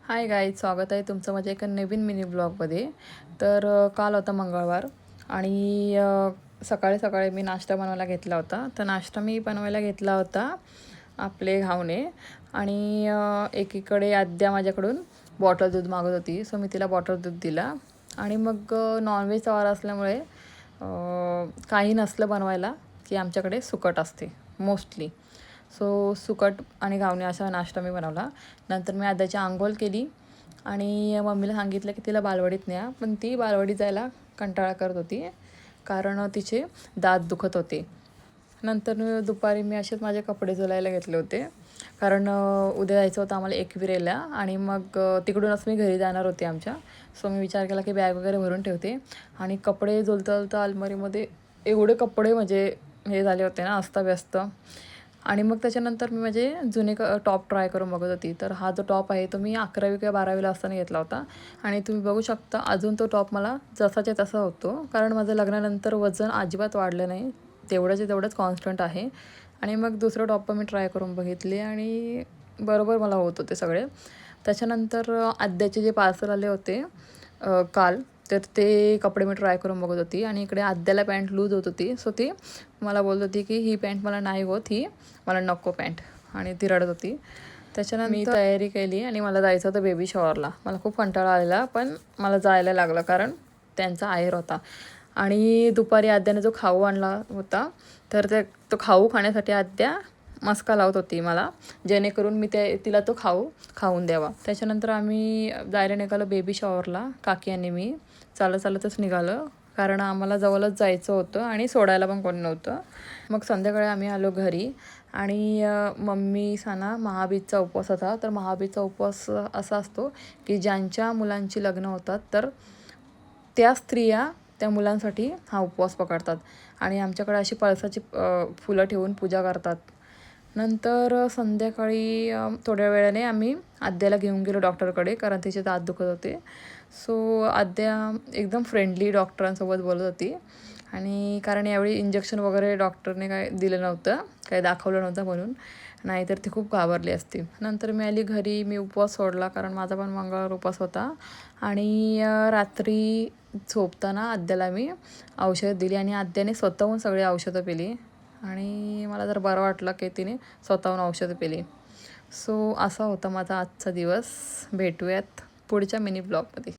Hi guys, स्वागत आहे तुमचं माझ्या एका नवीन मिनी ब्लॉगमध्ये. तर काल होता मंगळवार आणि सकाळी सकाळी मी नाश्ता बनवायला घेतला होता. तर नाश्ता मी बनवायला घेतला होता आपले घावणे आणि एकीकडे आद्या माझ्याकडून बॉटल दूध मागत होती. सो मी तिला बॉटल दूध दिला आणि मग नॉनव्हेजचा वार असल्यामुळे काही नसलं बनवायला की आमच्याकडे सुकट असते मोस्टली. सो सुकट आणि घावणे असा नाश्ता मी बनवला. नंतर मी आद्याची अंघोळ केली आणि मम्मीला सांगितलं की तिला बालवाडीत न्या, पण ती बालवाडीत जायला कंटाळा करत होती कारण तिचे दात दुखत होते. नंतर दुपारी मी असेच माझे कपडे धुवायला घेतले होते कारण उद्या जायचं होतं आम्हाला एकविरेला आणि मग तिकडूनच मी घरी जाणार होते आमच्या. सो मी विचार केला की बॅग वगैरे भरून ठेवते आणि कपडे धुलता अलमारीमध्ये एवढे कपडे म्हणजे हे झाले होते ना अस्ताव्यस्त. आणि मग त्याच्यानंतर मी माझे जुने टॉप ट्राय करून बघत होती. तर हा जो टॉप आहे तो मी 11वी किंवा 12वीला असताना घेतला होता आणि तुम्ही बघू शकता अजून तो टॉप मला जसाच्या तसा होतो कारण माझं लग्नानंतर वजन अजिबात वाढलं नाही, तेवढंच कॉन्स्टंट आहे. आणि मग दुसरं टॉप पण मी ट्राय करून बघितले आणि बरोबर मला होत होते सगळे. त्याच्यानंतर आद्याचे जे पार्सल आले होते काल, तर ते कपडे मी ट्राय करून बघत होती आणि इकडे आद्याला पॅन्ट लूज होत होती. सो ती मला बोलत होती की ही पॅन्ट मला नाही होत, ही मला नको पॅन्ट, आणि ती रडत होती. त्याच्यानंतर मी तयारी केली आणि मला जायचं होतं बेबी शॉवरला. मला खूप कंटाळा आलेला पण मला जायला लागलं कारण त्यांचा आहेर होता. आणि दुपारी आद्याने जो खाऊ आणला होता तर तो खाऊ खाण्यासाठी आद्या मस्का लावत होती मला, जेणेकरून मी तिला तो खाऊन द्यावा. त्याच्यानंतर आम्ही जायला निघालो बेबी शॉवरला. काकी आणि मी चालतच निघालो कारण आम्हाला जवळच जायचं होतं आणि सोडायला पण कोणी नव्हतं. मग संध्याकाळी आम्ही आलो घरी आणि मम्मी साना महाबीजचा उपवास होता. तर महाबीजचा उपवास असा असतो की ज्यांच्या मुलांची लग्न होतात तर त्या स्त्रिया त्या मुलांसाठी हा उपवास पकडतात आणि आमच्याकडे अशी पळसाची फुलं ठेवून पूजा करतात. नंतर संध्याकाळी थोड्या वेळाने आम्ही आद्याला घेऊन गेलो डॉक्टरकडे कारण तिचे दात दुखत होते. सो आद्या एकदम फ्रेंडली डॉक्टरांसोबत बोलत होती आणि कारण यावेळी इंजेक्शन वगैरे डॉक्टरने काय दिलं नव्हतं, काही दाखवलं नव्हतं म्हणून, नाहीतर ती खूप घाबरली असती. नंतर मी आली घरी. मी उपवास सोडला कारण माझा पण मंगळवार उपवास होता आणि रात्री झोपताना आद्याला मी औषध दिली आणि आद्याने स्वतःहून सगळी औषधं पिली आणि मला जर बरं वाटलं की तिने स्वतःहून औषधं पिली. सो असा होता माझा आजचा दिवस. भेटूयात पुढच्या मिनी ब्लॉगमध्ये.